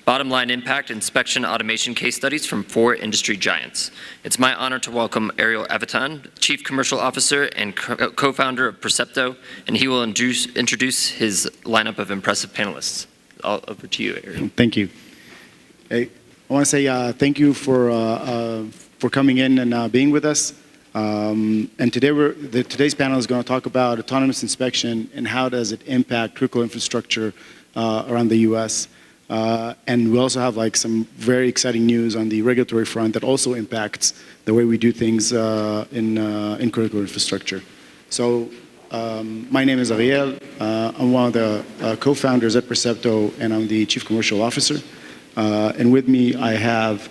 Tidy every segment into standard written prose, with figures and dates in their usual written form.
Bottom line impact inspection automation case studies from 4 industry giants. It's my honor to welcome Ariel Avitan, Chief Commercial Officer and co-founder of Percepto, and he will introduce his lineup of impressive panelists. All over to you, Ariel. Thank you. Hey, I want to say thank you for coming in and being with us. And today's panel is going to talk about autonomous inspection and how does it impact critical infrastructure around the U.S. And we also have some very exciting news on the regulatory front that also impacts the way we do things in critical infrastructure. So my name is Ariel. I'm one of the co-founders at Percepto, and I'm the Chief Commercial Officer. And with me, I have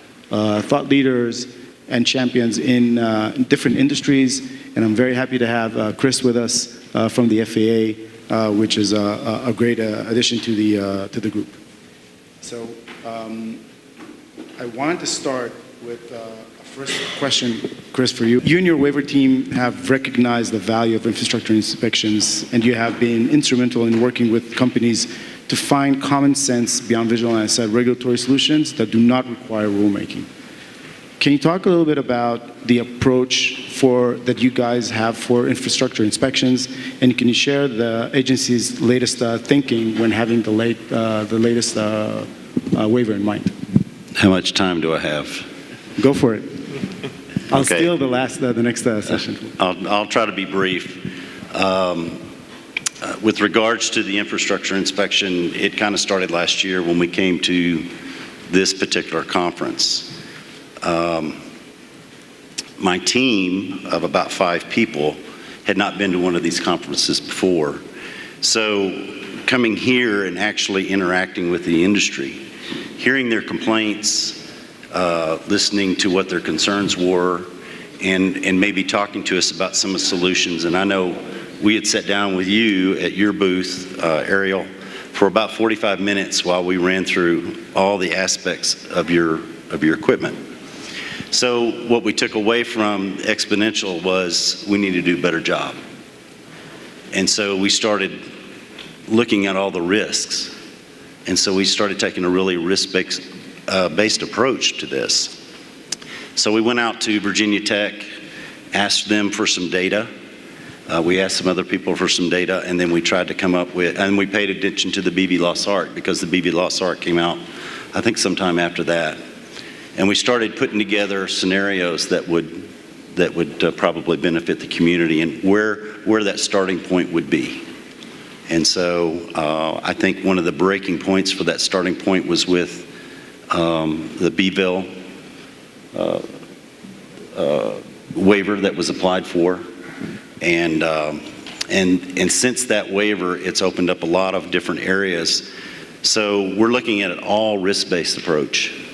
thought leaders and champions in different industries. And I'm very happy to have Chris with us from the FAA, which is a great addition to the group. So I wanted to start with a first question, Chris, for you. You and your waiver team have recognized the value of infrastructure inspections, and you have been instrumental in working with companies to find common sense beyond visual and outside regulatory solutions that do not require rulemaking. Can you talk a little bit about the approach that you guys have for infrastructure inspections, and can you share the agency's latest thinking when having the latest waiver in mind? How much time do I have? Go for it. I'll steal the next session. I'll try to be brief. With regards to the infrastructure inspection, it kind of started last year when we came to this particular conference. My team of about 5 people had not been to one of these conferences before. So coming here and actually interacting with the industry, hearing their complaints, listening to what their concerns were, and maybe talking to us about some of the solutions. And I know we had sat down with you at your booth, Ariel, for about 45 minutes while we ran through all the aspects of your equipment. So what we took away from Xponential was we need to do a better job. And so we started looking at all the risks. And so we started taking a really risk-based approach to this. So we went out to Virginia Tech, asked them for some data. We asked some other people for some data, and then we tried to come up with, and we paid attention to the BB-Loss ARC because the BB-Loss ARC came out, I think, sometime after that. And we started putting together scenarios that would probably benefit the community and where that starting point would be. And so I think one of the breaking points for that starting point was with the BVIL waiver that was applied for. And since that waiver, it's opened up a lot of different areas. So we're looking at an all risk-based approach.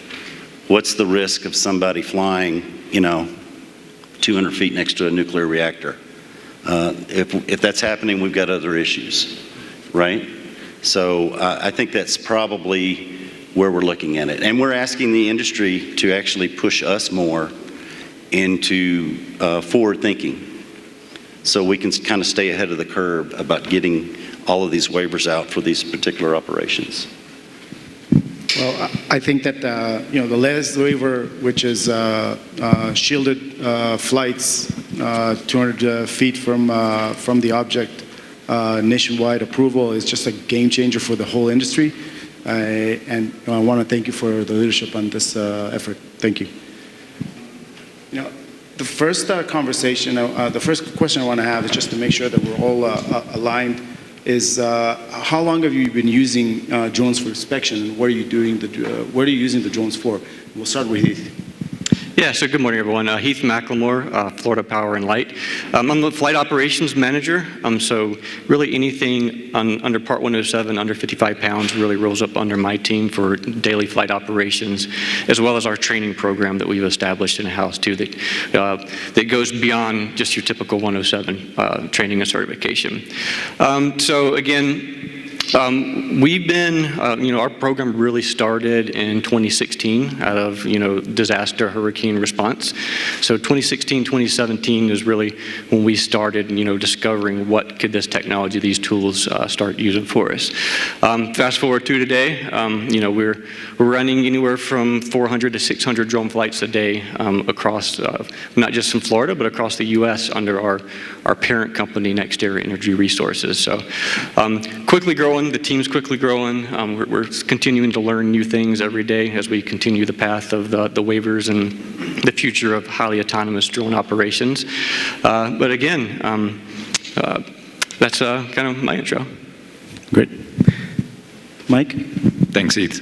What's the risk of somebody flying, 200 feet next to a nuclear reactor? If that's happening, we've got other issues, right? So I think that's probably where we're looking at it. And we're asking the industry to actually push us more into forward thinking so we can kind of stay ahead of the curve about getting all of these waivers out for these particular operations. Well, I think that the latest waiver, which is shielded flights 200 feet from the object, nationwide approval, is just a game changer for the whole industry. And I want to thank you for the leadership on this effort. Thank you. The first the first question I want to have is just to make sure that we're all aligned. Is how long have you been using drones for inspection, and what are you doing? What are you using the drones for? We'll start with Heath. Yeah, so good morning, everyone. Heath McLemore, Florida Power and Light. I'm the flight operations manager, so really anything under Part 107, under 55 pounds, really rolls up under my team for daily flight operations, as well as our training program that we've established in-house, too, that goes beyond just your typical 107 training and certification. So again, we've been, our program really started in 2016 out of, disaster hurricane response. So 2016, 2017 is really when we started, discovering what could this technology, these tools start using for us. Fast forward to today, we're running anywhere from 400 to 600 drone flights a day across, not just in Florida, but across the U.S. under our parent company, NextEra Energy Resources. So quickly growing, the team's quickly growing. We're continuing to learn new things every day as we continue the path of the waivers and the future of highly autonomous drone operations. But again, that's kind of my intro. Great. Mike? Thanks, Heath.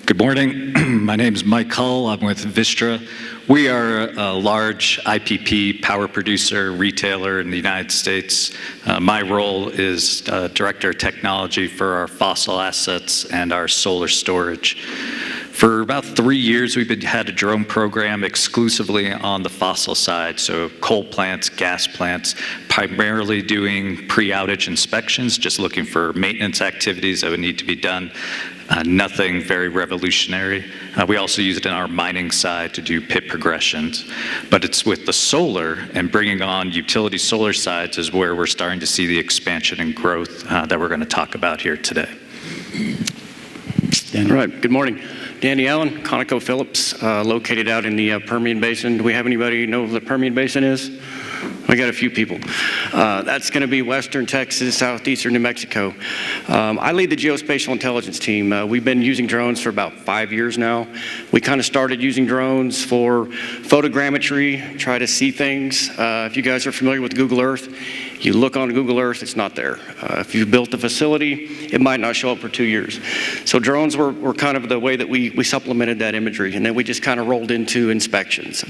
Good morning. My name is Mike Hull. I'm with Vistra. We are a large IPP power producer, retailer in the United States. My role is Director of Technology for our fossil assets and our solar storage. For about 3 years, we've had a drone program exclusively on the fossil side, so coal plants, gas plants, primarily doing pre-outage inspections, just looking for maintenance activities that would need to be done. Nothing very revolutionary. We also use it in our mining side to do pit progressions. But it's with the solar and bringing on utility solar sides is where we're starting to see the expansion and growth that we're going to talk about here today. Dan. All right, good morning. Danny Allen, ConocoPhillips, located out in the Permian Basin. Do we have anybody know what the Permian Basin is? We got a few people. That's going to be western Texas, southeastern New Mexico. I lead the geospatial intelligence team. We've been using drones for about 5 years now. We kind of started using drones for photogrammetry, try to see things. If you guys are familiar with Google Earth, you look on Google Earth, it's not there. If you built a facility, it might not show up for 2 years. So drones were kind of the way that we supplemented that imagery, and then we just kind of rolled into inspections.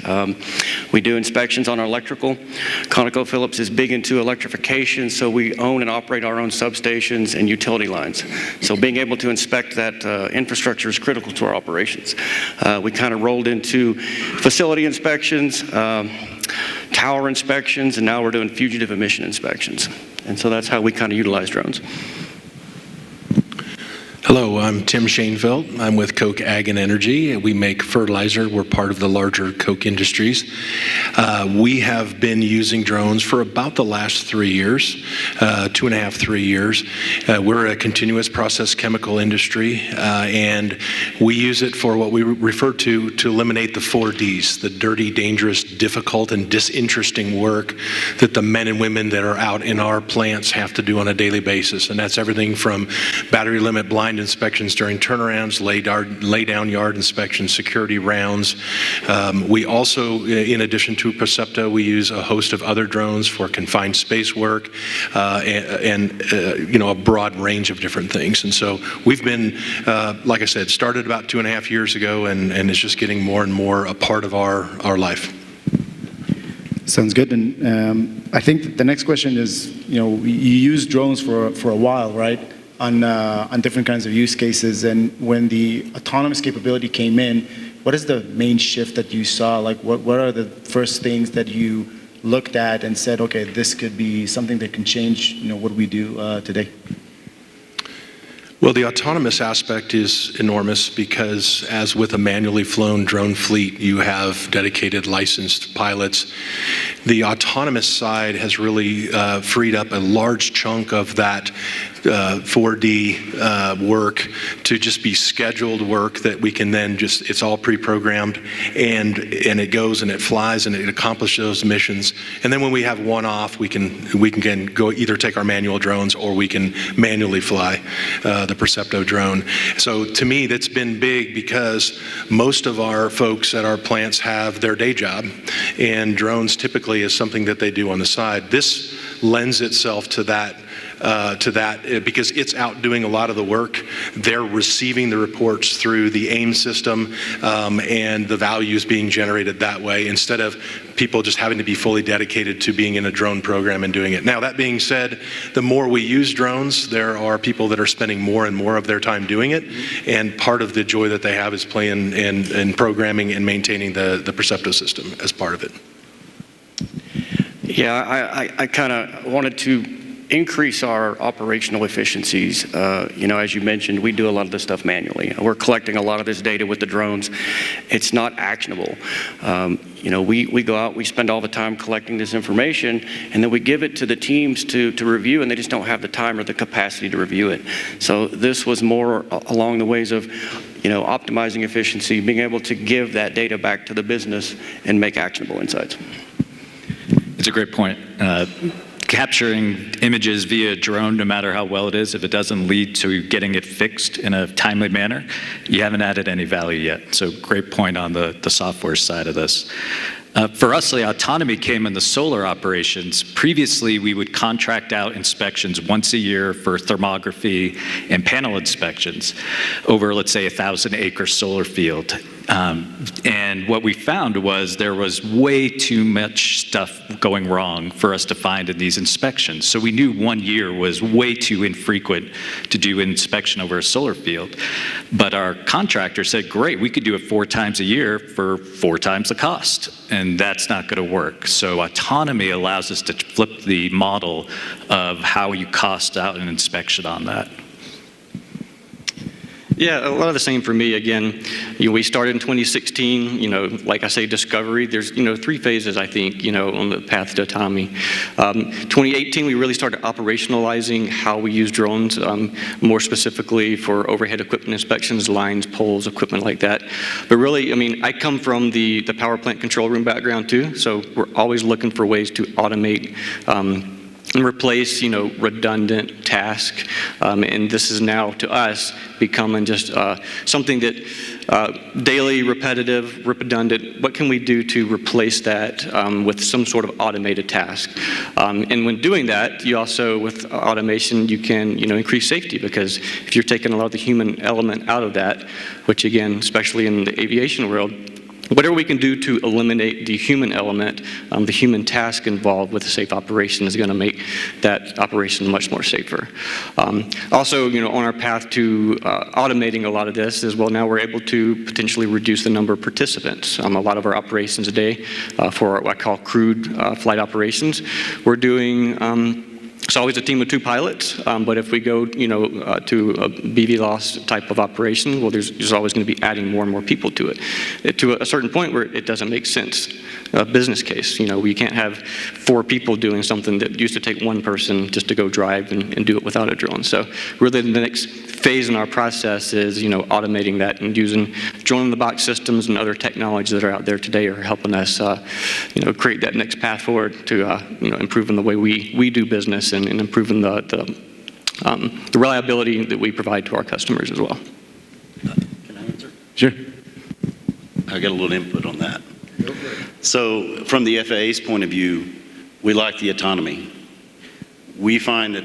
We do inspections on our electrical. ConocoPhillips is big into electrification, so we own and operate our own substations and utility lines. So being able to inspect that infrastructure is critical to our operations. We kind of rolled into facility inspections, tower inspections, and now we're doing fugitive emission inspections. And so that's how we kind of utilize drones. Hello, I'm Tim Shanefield. I'm with Koch Ag and Energy. We make fertilizer. We're part of the larger Koch Industries. We have been using drones for about the last 3 years, 2.5, 3 years. We're a continuous process chemical industry, and we use it for what we refer to eliminate the 4 Ds, the dirty, dangerous, difficult, and disinteresting work that the men and women that are out in our plants have to do on a daily basis. And that's everything from battery limit blind inspections during turnarounds, lay down yard inspections, security rounds. We also, in addition to Percepto, we use a host of other drones for confined space work and a broad range of different things. And so we've been, like I said, started about 2.5 years ago, and it's just getting more and more a part of our life. Sounds good. And I think the next question is, you use drones for a while, right? On different kinds of use cases, and when the autonomous capability came in, what is the main shift that you saw? Like, what are the first things that you looked at and said, okay, this could be something that can change, what we do today? Well, the autonomous aspect is enormous because, as with a manually flown drone fleet, you have dedicated licensed pilots. The autonomous side has really freed up a large chunk of that 4D work to just be scheduled work that we can then it's all pre-programmed, and it goes and it flies and it accomplishes those missions. And then when we have one off, we can go either take our manual drones or we can manually fly the Percepto drone. So to me, that's been big because most of our folks at our plants have their day job, and drones typically is something that they do on the side. This lends itself to that because it's out doing a lot of the work. They're receiving the reports through the AIM system, and the values being generated that way instead of people just having to be fully dedicated to being in a drone program and doing it. Now, that being said, the more we use drones, there are people that are spending more and more of their time doing it, and part of the joy that they have is playing and programming and maintaining the Percepto system as part of it. Yeah, I kind of wanted to increase our operational efficiencies. As you mentioned, we do a lot of this stuff manually. We're collecting a lot of this data with the drones. It's not actionable. We go out, we spend all the time collecting this information, and then we give it to the teams to review, and they just don't have the time or the capacity to review it. So this was more along the ways of optimizing efficiency, being able to give that data back to the business and make actionable insights. It's a great point. Capturing images via drone, no matter how well it is, if it doesn't lead to getting it fixed in a timely manner, you haven't added any value yet. So great point on the software side of this. For us, the autonomy came in the solar operations. Previously, we would contract out inspections once a year for thermography and panel inspections over, let's say, a 1,000-acre solar field. And what we found was there was way too much stuff going wrong for us to find in these inspections. So we knew 1 year was way too infrequent to do an inspection over a solar field. But our contractor said, great, we could do it 4 times a year for 4 times the cost. And that's not going to work. So autonomy allows us to flip the model of how you cost out an inspection on that. Yeah, a lot of the same for me. Again, we started in 2016, like I say, discovery. There's, 3 phases, I think, on the path to autonomy. 2018, we really started operationalizing how we use drones, more specifically for overhead equipment inspections, lines, poles, equipment like that. But really, I come from the power plant control room background too, so we're always looking for ways to automate and replace, redundant tasks. And this is now, to us, becoming just something that daily, repetitive, redundant. What can we do to replace that with some sort of automated task? And when doing that, you also, with automation, you can, increase safety, because if you're taking a lot of the human element out of that, which again, especially in the aviation world, whatever we can do to eliminate the human element, the human task involved with a safe operation is going to make that operation much more safer. Also, on our path to automating a lot of this is, well, now we're able to potentially reduce the number of participants. A lot of our operations today, for what I call crewed flight operations, we're doing it's always a team of 2 pilots, but if we go, to a BV loss type of operation, well, there's always going to be adding more and more people to it, to a certain point where it doesn't make sense. A business case, we can't have 4 people doing something that used to take 1 person just to go drive and do it without a drone. So really the next phase in our process is, automating that and using drone-in-the-box systems and other technologies that are out there today are helping us, create that next path forward to, improving the way we do business and improving the reliability that we provide to our customers as well. Can I answer? Sure. I got a little input on that. So from the FAA's point of view, we like the autonomy. We have found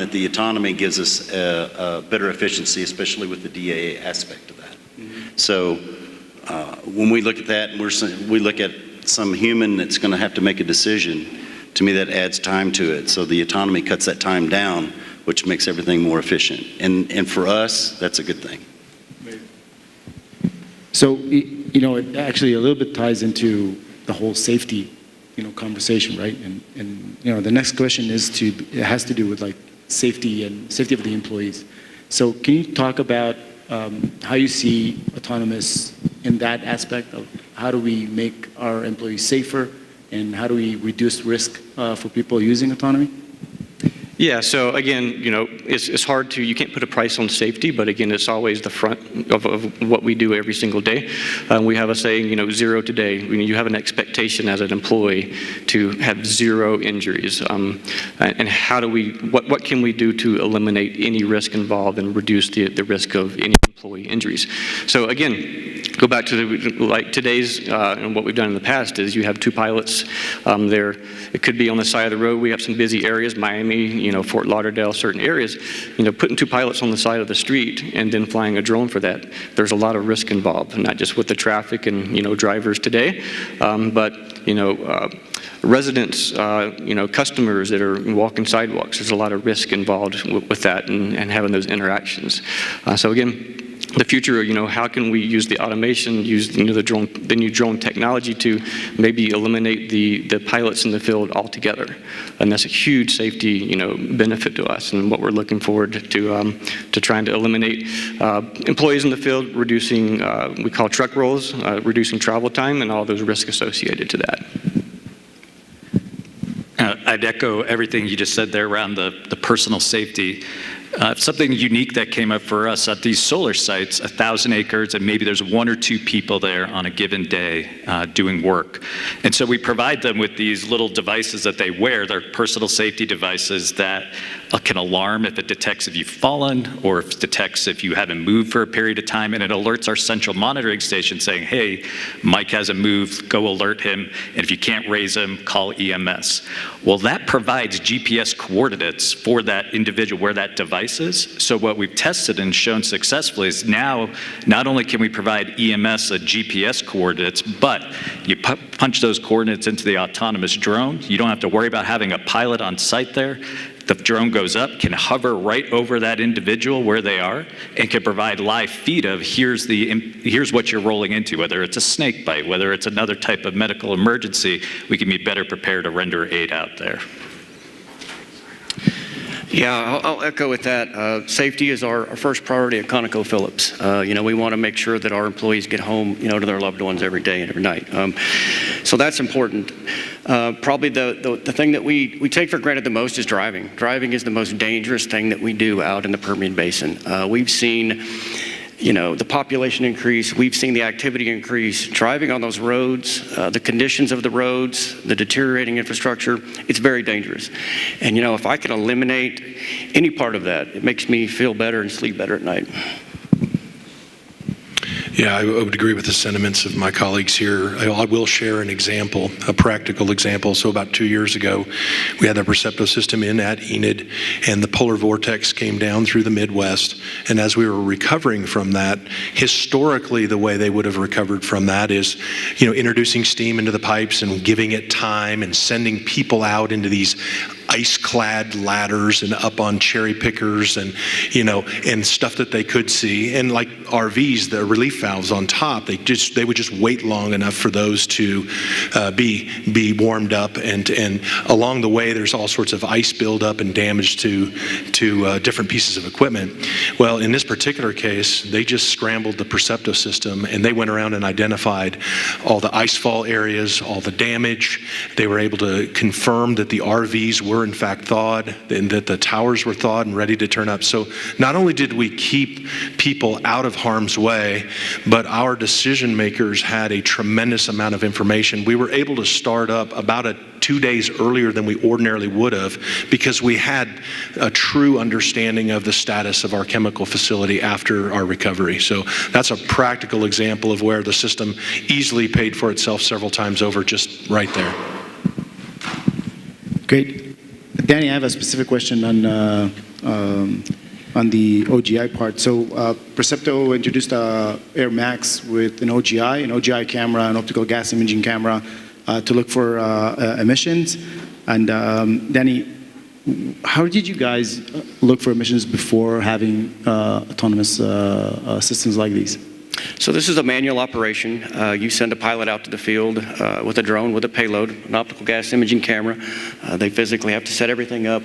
that the autonomy gives us a better efficiency, especially with the DAA aspect of that. Mm-hmm. So when we look at that, and we look at some human that's going to have to make a decision, to me that adds time to it. So the autonomy cuts that time down, which makes everything more efficient. And for us, that's a good thing. So, it actually a little bit ties into the whole safety, conversation, right? And the next question it has to do with like safety of the employees. So can you talk about how you see autonomous in that aspect of how do we make our employees safer and how do we reduce risk for people using autonomy? Yeah, so again, it's hard you can't put a price on safety, but again, it's always the front of what we do every single day. We have a saying, 0 today. You have an expectation as an employee to have 0 injuries. And what can we do to eliminate any risk involved and reduce the risk of any employee injuries? So again, go back to today's and what we've done in the past is you have 2 pilots there. It could be on the side of the road. We have some busy areas, Miami, Fort Lauderdale, certain areas. Putting 2 pilots on the side of the street and then flying a drone for that, there's a lot of risk involved, not just with the traffic and drivers today, but residents, customers that are walking sidewalks. There's a lot of risk involved with that and having those interactions. So again, the future, how can we use the automation, use the new drone technology to maybe eliminate the pilots in the field altogether, and that's a huge safety benefit to us, and what we're looking forward to trying to eliminate employees in the field, reducing we call truck rolls, reducing travel time, and all those risks associated to that. I'd echo everything you just said there around the personal safety. Something unique that came up for us at these solar sites, 1,000 acres, and maybe there's 1 or 2 people there on a given day doing work. And so we provide them with these little devices that they wear. They're personal safety devices that can alarm if it detects if you've fallen, or if it detects if you haven't moved for a period of time, and it alerts our central monitoring station saying, hey, Mike hasn't moved, go alert him, and if you can't raise him, call EMS. Well, that provides GPS coordinates for that individual where that device is. So what we've tested and shown successfully is now not only can we provide EMS a GPS coordinates, but you punch those coordinates into the autonomous drone. You don't have to worry about having a pilot on site there. The drone goes up, can hover right over that individual where they are, and can provide live feed of here's what you're rolling into, whether it's a snake bite, whether it's another type of medical emergency. We can be better prepared to render aid out there. Yeah, I'll echo with that. Safety is our first priority at ConocoPhillips. We want to make sure that our employees get home, to their loved ones every day and every night. So that's important. Probably the thing that we take for granted the most is driving. Driving is the most dangerous thing that we do out in the Permian Basin. We've seen the population increase, we've seen the activity increase. Driving on those roads, the conditions of the roads, the deteriorating infrastructure, it's very dangerous. And if I can eliminate any part of that, it makes me feel better and sleep better at night. Yeah, I would agree with the sentiments of my colleagues here. I will share an example, a practical example. So about 2 years ago, we had the Percepto system in at Enid, and the polar vortex came down through the Midwest. And as we were recovering from that, historically, the way they would have recovered from that is, introducing steam into the pipes and giving it time and sending people out into these ice-clad ladders and up on cherry pickers and stuff that they could see. And like RVs, the relief valves on top, they would just wait long enough for those to be warmed up. And along the way, there's all sorts of ice buildup and damage to different pieces of equipment. Well, in this particular case, they just scrambled the Percepto system, and they went around and identified all the icefall areas, all the damage. They were able to confirm that the RVs were in fact thawed, and that the towers were thawed and ready to turn up. So not only did we keep people out of harm's way, but our decision makers had a tremendous amount of information. We were able to start up about 2 days earlier than we ordinarily would have, because we had a true understanding of the status of our chemical facility after our recovery. So that's a practical example of where the system easily paid for itself several times over, just right there. Great. Danny, I have a specific question on the OGI part. So Percepto introduced Air Max with an OGI camera, an optical gas imaging camera, to look for emissions. And Danny, how did you guys look for emissions before having autonomous systems like these? So this is a manual operation. You send a pilot out to the field with a drone, with a payload, an optical gas imaging camera. They physically have to set everything up,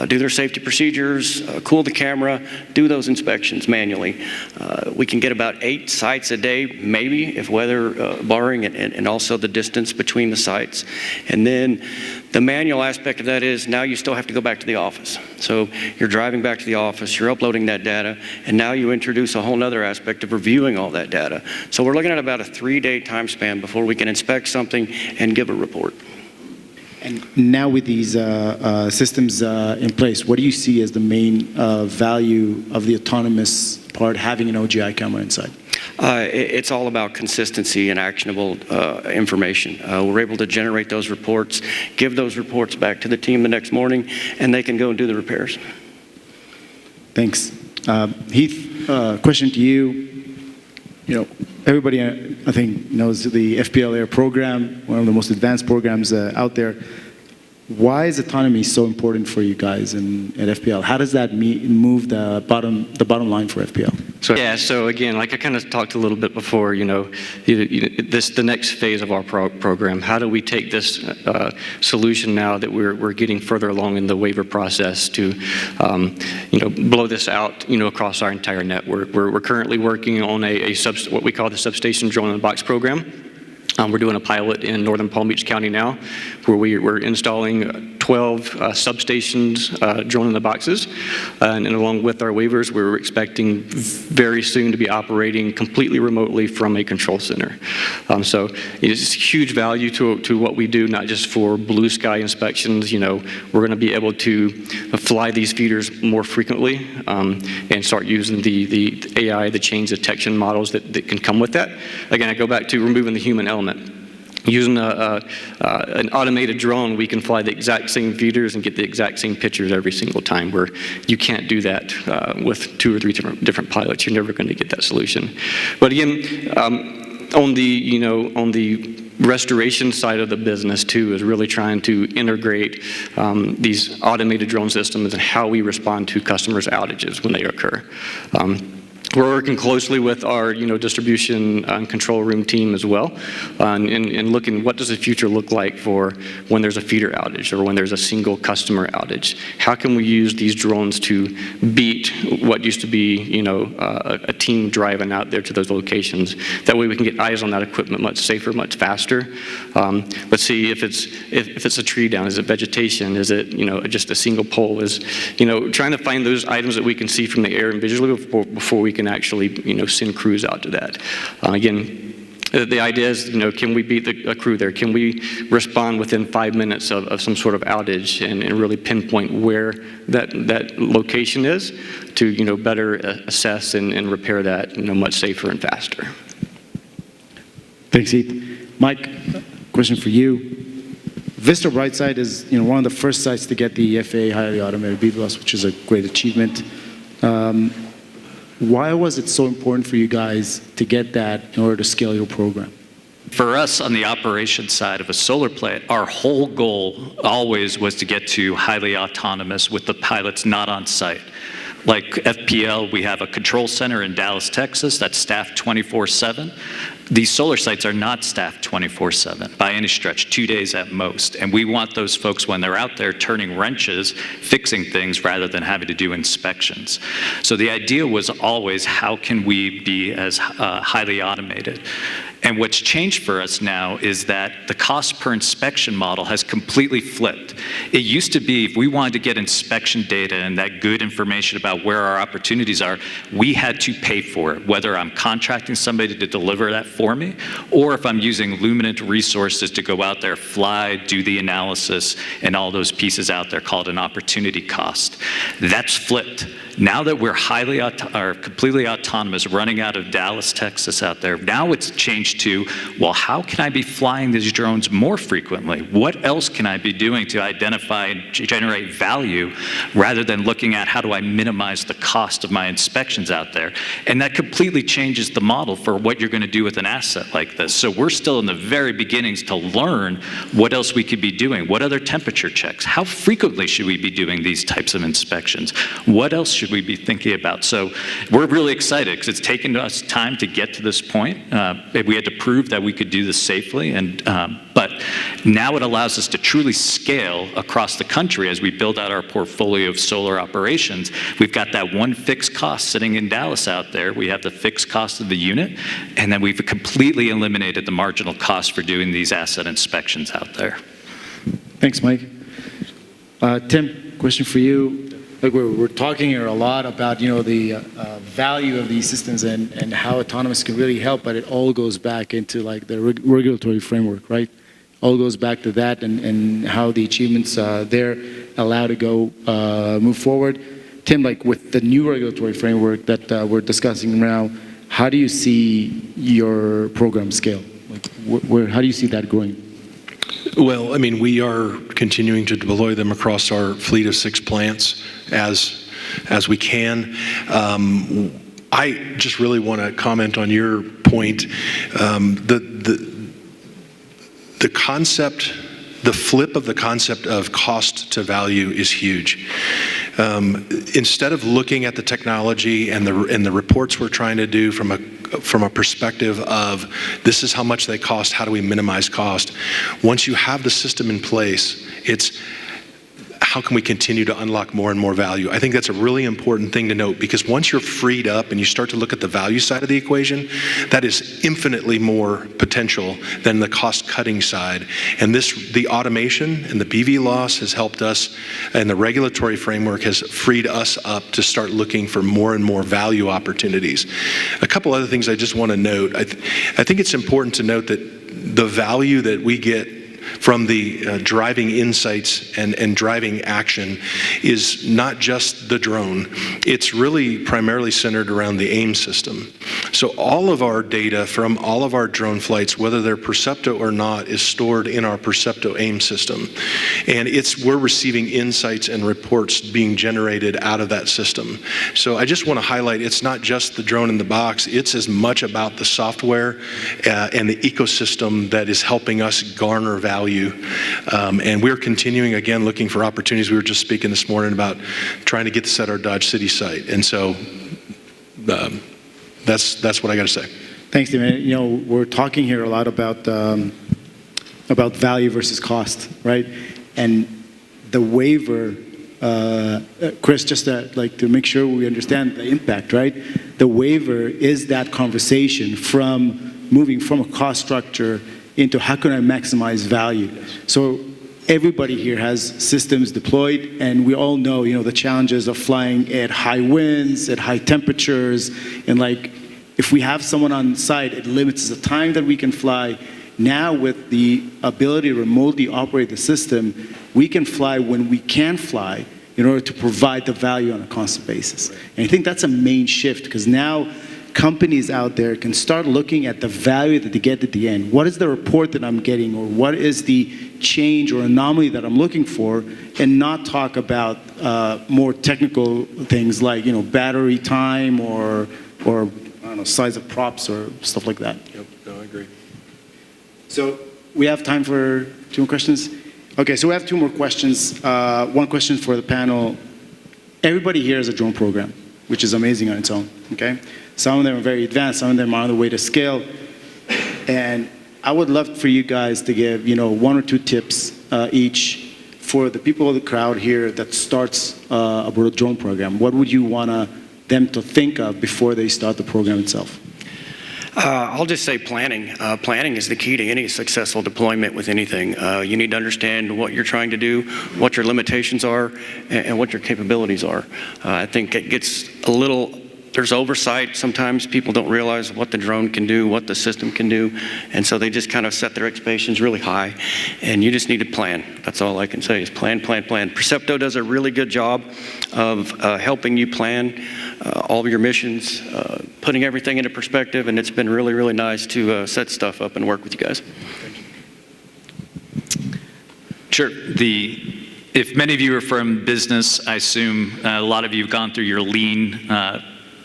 do their safety procedures, cool the camera, do those inspections manually. We can get about 8 sites a day, maybe, if weather barring, and also the distance between the sites. And then the manual aspect of that is now you still have to go back to the office. So you're driving back to the office, you're uploading that data, and now you introduce a whole other aspect of reviewing all that data. So we're looking at about a 3-day time span before we can inspect something and give a report. And now with these systems in place, what do you see as the main value of the autonomous part having an OGI camera inside? It's all about consistency and actionable information. We're able to generate those reports, give those reports back to the team the next morning, and they can go and do the repairs. Thanks. Heath, question to you. Everybody, I think, knows the FPL Air program, one of the most advanced programs out there. Why is autonomy so important for you guys at FPL? How does that move the bottom line for FPL? So again, like I kind of talked a little bit before, the next phase of our program. How do we take this solution now that we're getting further along in the waiver process to, blow this out, across our entire network? We're currently working on what we call the substation drone in the box program. We're doing a pilot in northern Palm Beach County now, where we're installing 12 substations, drone in the boxes, and along with our waivers, we're expecting very soon to be operating completely remotely from a control center. So it's huge value to what we do, not just for blue sky inspections. We're going to be able to fly these feeders more frequently and start using the AI, the change detection models that can come with that. Again, I go back to removing the human element. Using an automated drone, we can fly the exact same feeders and get the exact same pictures every single time, where you can't do that with 2 or 3 different pilots. You're never going to get that solution. But again, on the restoration side of the business too, is really trying to integrate these automated drone systems and how we respond to customers' outages when they occur. We're working closely with our, distribution and control room team as well, and looking what does the future look like for when there's a feeder outage or when there's a single customer outage. How can we use these drones to beat what used to be, a team driving out there to those locations? That way we can get eyes on that equipment much safer, much faster. Let's see if it's a tree down, is it vegetation, is it, just a single pole, is, trying to find those items that we can see from the air and visually before we can actually, send crews out to that. Again, the idea is, can we beat a crew there? Can we respond within 5 minutes of some sort of outage and really pinpoint where that location is to, better assess and repair that, much safer and faster? Thanks, Heath. Mike, question for you. Vistra Brightside is, one of the first sites to get the FAA highly automated BVLOS, which is a great achievement. Why was it so important for you guys to get that in order to scale your program? For us on the operations side of a solar plant, our whole goal always was to get to highly autonomous with the pilots not on site. Like FPL, we have a control center in Dallas, Texas that's staffed 24/7. These solar sites are not staffed 24/7 by any stretch, 2 days at most. And we want those folks, when they're out there turning wrenches, fixing things rather than having to do inspections. So the idea was always, how can we be as highly automated? And what's changed for us now is that the cost per inspection model has completely flipped. It used to be, if we wanted to get inspection data and that good information about where our opportunities are, we had to pay for it, whether I'm contracting somebody to deliver that for me, or if I'm using Luminant resources to go out there, fly, do the analysis, and all those pieces out there called an opportunity cost. That's flipped. Now that we're completely autonomous, running out of Dallas, Texas out there, now it's changed to, well, how can I be flying these drones more frequently? What else can I be doing to identify and generate value rather than looking at how do I minimize the cost of my inspections out there? And that completely changes the model for what you're going to do with an asset like this. So we're still in the very beginnings to learn what else we could be doing. What other temperature checks? How frequently should we be doing these types of inspections? What else should we be thinking about? So we're really excited because it's taken us time to get to this point. We had to prove that we could do this safely, but now it allows us to truly scale across the country as we build out our portfolio of solar operations. We've got that one fixed cost sitting in Dallas out there. We have the fixed cost of the unit, and then we've completely eliminated the marginal cost for doing these asset inspections out there. Thanks, Mike. Tim, question for you. Like we're talking here a lot about, the value of these systems and how autonomous can really help, but it all goes back into like the regulatory framework, right? All goes back to that and how the achievements there allow to go move forward. Tim, like with the new regulatory framework that we're discussing now, how do you see your program scale? Like how do you see that growing? Well, I mean, we are continuing to deploy them across our fleet of 6 plants as we can. I just really want to comment on your point. The concept, the flip of the concept of cost to value is huge. Instead of looking at the technology and the reports we're trying to do from a perspective of this is how much they cost, how do we minimize cost, once you have the system in place, it's how can we continue to unlock more and more value? I think that's a really important thing to note, because once you're freed up and you start to look at the value side of the equation, that is infinitely more potential than the cost-cutting side. And the automation and the BV loss has helped us, and the regulatory framework has freed us up to start looking for more and more value opportunities. A couple other things I just want to note. I think it's important to note that the value that we get from the driving insights and driving action is not just the drone. It's really primarily centered around the AIM system. So all of our data from all of our drone flights, whether they're Percepto or not, is stored in our Percepto AIM system. And we're receiving insights and reports being generated out of that system. So I just want to highlight, it's not just the drone in the box, it's as much about the software and the ecosystem that is helping us garner value. And we're continuing, again, looking for opportunities. We were just speaking this morning about trying to get this at our Dodge City site. And so that's what I got to say. Thanks, David. You know, we're talking here a lot about value versus cost, right? And the waiver, Chris, just to make sure we understand the impact, right? The waiver is that conversation from moving from a cost structure into how can I maximize value. So everybody here has systems deployed, and we all know, the challenges of flying at high winds, at high temperatures, and if we have someone on site, it limits the time that we can fly. Now with the ability to remotely operate the system, we can fly when we can fly in order to provide the value on a constant basis. And I think that's a main shift, because now companies out there can start looking at the value that they get at the end. What is the report that I'm getting, or what is the change or anomaly that I'm looking for, and not talk about more technical things like battery time or I don't know, size of props or stuff like that. Yep, no, I agree. So we have time for 2 more questions? Okay, so we have 2 more questions. One question for the panel. Everybody here has a drone program, which is amazing on its own, okay? Some of them are very advanced, some of them are on the way to scale. And I would love for you guys to give, 1 or 2 tips each for the people of the crowd here that starts a drone program. What would you want them to think of before they start the program itself? I'll just say planning. Planning is the key to any successful deployment with anything. You need to understand what you're trying to do, what your limitations are, and what your capabilities are. I think it gets there's oversight. Sometimes people don't realize what the drone can do, what the system can do, and so they just kind of set their expectations really high, and you just need to plan. That's all I can say is plan, plan, plan. Percepto does a really good job of helping you plan all of your missions, putting everything into perspective, and it's been really, really nice to set stuff up and work with you guys. Sure. If many of you are from business, I assume a lot of you have gone through your lean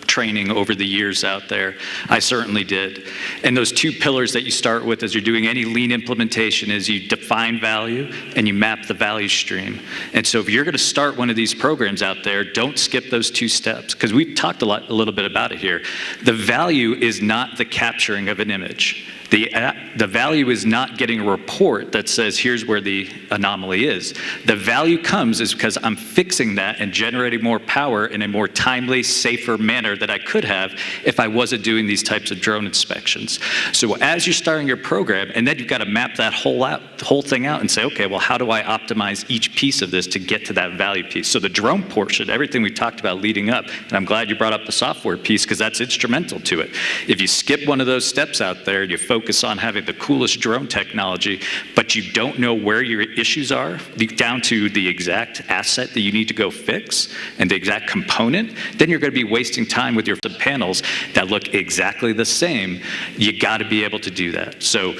training over the years out there. I certainly did. And those 2 pillars that you start with as you're doing any lean implementation is you define value and you map the value stream. And so if you're going to start one of these programs out there, don't skip those 2 steps, because we've talked a little bit about it here. The value is not the capturing of an image. The value is not getting a report that says here's where the anomaly is. The value comes is because I'm fixing that and generating more power in a more timely, safer manner that I could have if I wasn't doing these types of drone inspections. So as you're starting your program, and then you've got to map that whole thing out and say, okay, well, how do I optimize each piece of this to get to that value piece? So the drone portion, everything we talked about leading up, and I'm glad you brought up the software piece because that's instrumental to it. If you skip one of those steps out there, you focus on having the coolest drone technology, but you don't know where your issues are, down to the exact asset that you need to go fix and the exact component, then you're going to be wasting time with your panels that look exactly the same. You got to be able to do that. So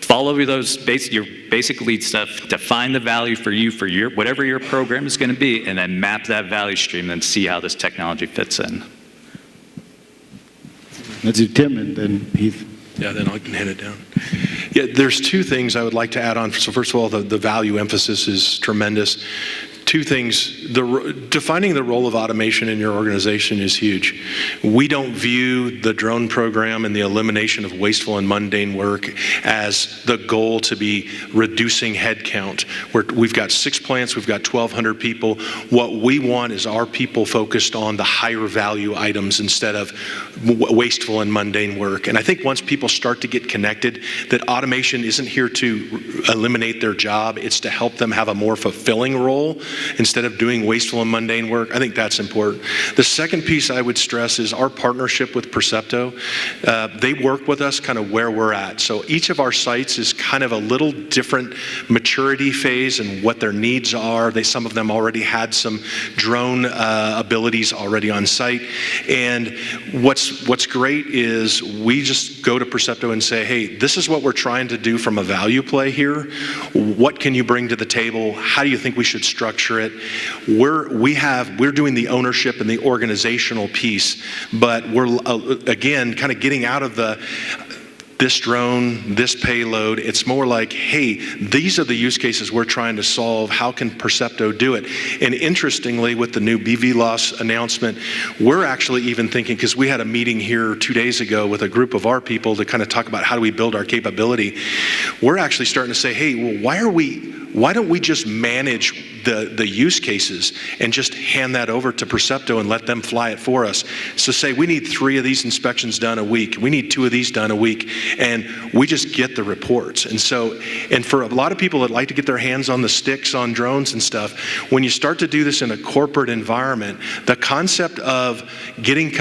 follow those your basic lead stuff, define the value for you for whatever your program is going to be, and then map that value stream and see how this technology fits in. Let's do Tim and then Heath. Yeah, then I can hand it down. Yeah, there's 2 things I would like to add on. So first of all, the value emphasis is tremendous. Two things. Defining the role of automation in your organization is huge. We don't view the drone program and the elimination of wasteful and mundane work as the goal to be reducing headcount. We've got 6 plants, we've got 1,200 people. What we want is our people focused on the higher value items instead of wasteful and mundane work. And I think once people start to get connected, that automation isn't here to eliminate their job, it's to help them have a more fulfilling role instead of doing wasteful and mundane work. I think that's important. The second piece I would stress is our partnership with Percepto. They work with us kind of where we're at. So each of our sites is kind of a little different maturity phase and what their needs are. Some of them already had some drone abilities already on site. And what's great is we just go to Percepto and say, hey, this is what we're trying to do from a value play here. What can you bring to the table? How do you think we should structure it? We're doing the ownership and the organizational piece, but we're again kind of getting out of this drone, this payload. It's more like, hey, these are the use cases we're trying to solve. How can Percepto do it? And interestingly, with the new BVLOS announcement, we're actually even thinking, because we had a meeting here 2 days ago with a group of our people to kind of talk about how do we build our capability. We're actually starting to say, hey, well, why don't we just manage the use cases and just hand that over to Percepto and let them fly it for us? So say we need 3 of these inspections done a week, we need 2 of these done a week, and we just get the reports. And for a lot of people that like to get their hands on the sticks on drones and stuff, when you start to do this in a corporate environment, the concept of getting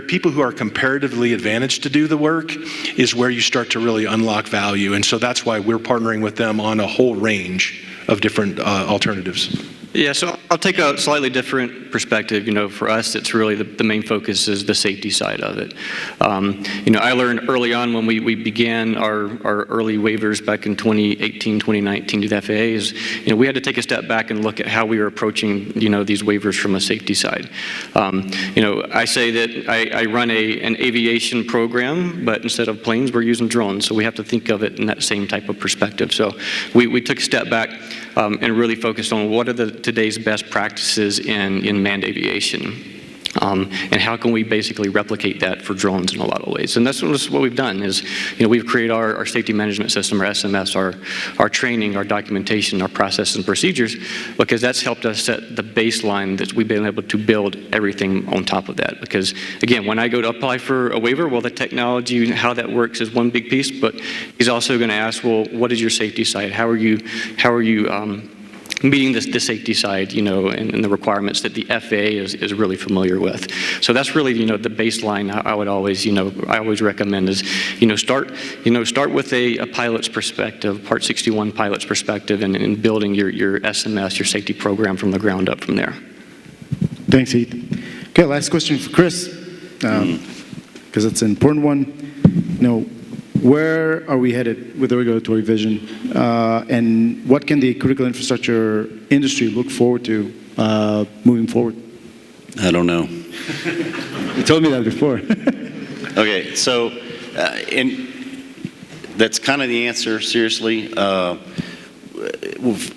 people who are comparatively advantaged to do the work is where you start to really unlock value. And so that's why we're partnering with them on a whole range of different alternatives. Yeah, so I'll take a slightly different perspective. For us, it's really the main focus is the safety side of it. I learned early on when we began our early waivers back in 2018, 2019 to the FAA is, we had to take a step back and look at how we were approaching, these waivers from a safety side. I say that I run an aviation program, but instead of planes, we're using drones. So we have to think of it in that same type of perspective. So we took a step back and really focused on what are today's best practices in manned aviation. And how can we basically replicate that for drones in a lot of ways? And that's what we've done is, we've created our safety management system, our SMS, our training, our documentation, our processes and procedures, because that's helped us set the baseline that we've been able to build everything on top of that. Because again, when I go to apply for a waiver, well, the technology, how that works is one big piece, but he's also going to ask, well, what is your safety side? How are you meeting the safety side, and the requirements that the FAA is really familiar with. So that's really, the baseline I would always, I always recommend is, start with a pilot's perspective, Part 61 pilot's perspective, and building your SMS, your safety program from the ground up from there. Thanks, Heath. Okay, last question for Chris, because it's an important one. Where are we headed with the regulatory vision, and what can the critical infrastructure industry look forward to moving forward? I don't know. You told me that before. Okay, so that's kind of the answer, seriously.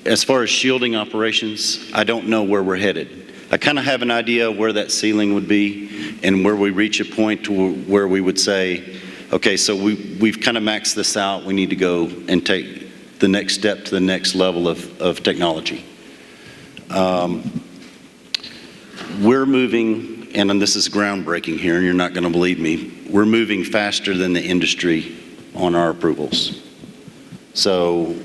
As far as shielding operations, I don't know where we're headed. I kind of have an idea of where that ceiling would be and where we reach a point to where we would say, okay, so we've kind of maxed this out. We need to go and take the next step to the next level of technology. We're moving, and this is groundbreaking here, and you're not going to believe me, we're moving faster than the industry on our approvals. So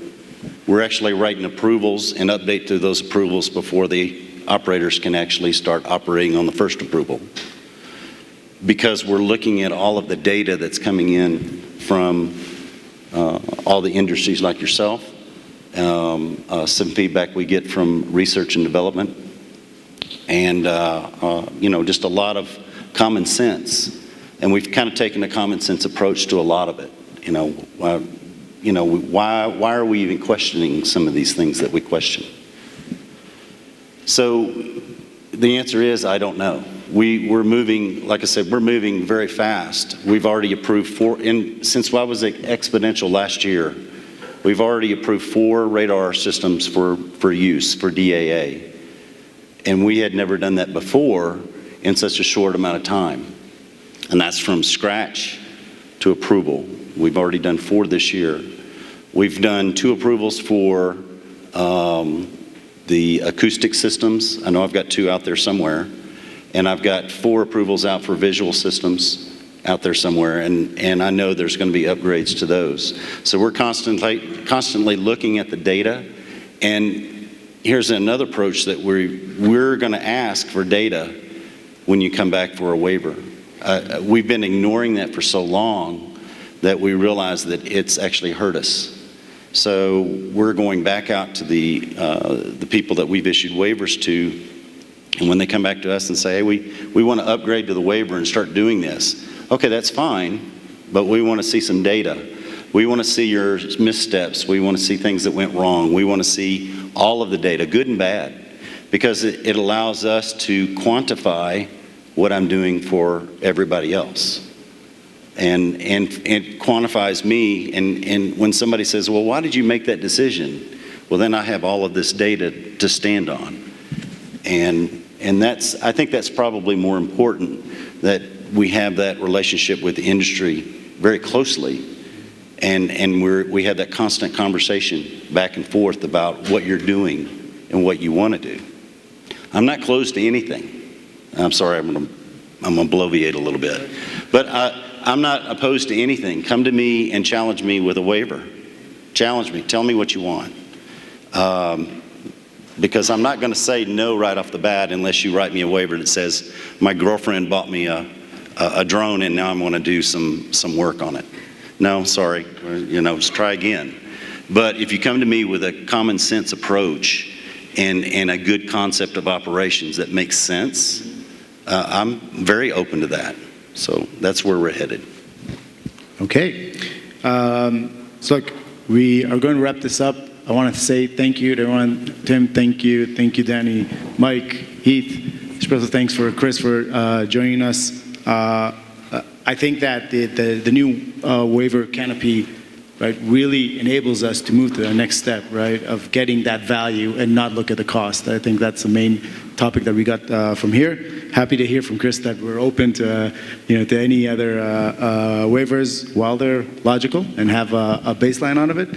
we're actually writing approvals and update to those approvals before the operators can actually start operating on the first approval. Because we're looking at all of the data that's coming in from all the industries like yourself, some feedback we get from research and development, and just a lot of common sense. And we've kind of taken a common sense approach to a lot of it. Why are we even questioning some of these things that we question? So the answer is, I don't know. We're moving, like I said, we're moving very fast. We've already approved since I was at Xponential last year, we've already approved 4 radar systems for use for DAA. And we had never done that before in such a short amount of time. And that's from scratch to approval. We've already done 4 this year. We've done 2 approvals for the acoustic systems. I know I've got 2 out there somewhere. And I've got 4 approvals out for visual systems out there somewhere. And I know there's going to be upgrades to those. So we're constantly looking at the data. And here's another approach that we're going to ask for data when you come back for a waiver. We've been ignoring that for so long that we realize that it's actually hurt us. So we're going back out to the people that we've issued waivers to, and when they come back to us and say, hey, we want to upgrade to the waiver and start doing this, okay, that's fine, but we want to see some data. We want to see your missteps. We want to see things that went wrong. We want to see all of the data, good and bad, because it allows us to quantify what I'm doing for everybody else. And it quantifies me, and when somebody says, well, why did you make that decision? Well, then I have all of this data to stand on. And I think that's probably more important, that we have that relationship with the industry very closely, and we have that constant conversation back and forth about what you're doing and what you want to do. I'm not closed to anything. I'm sorry, I'm gonna bloviate a little bit. But I'm not opposed to anything. Come to me and challenge me with a waiver. Challenge me, tell me what you want. Because I'm not gonna say no right off the bat unless you write me a waiver that says, my girlfriend bought me a drone and now I'm gonna do some work on it. No, sorry, let's try again. But if you come to me with a common sense approach and a good concept of operations that makes sense, I'm very open to that. So that's where we're headed. Okay. So look, we are going to wrap this up. I want to say thank you to everyone. Tim, thank you. Thank you, Danny, Mike, Heath. Special thanks for Chris for joining us. I think that the new waiver canopy, right, really enables us to move to the next step, right, of getting that value and not look at the cost. I think that's the main topic that we got from here. Happy to hear from Chris that we're open to, to any other waivers while they're logical and have a baseline out of it.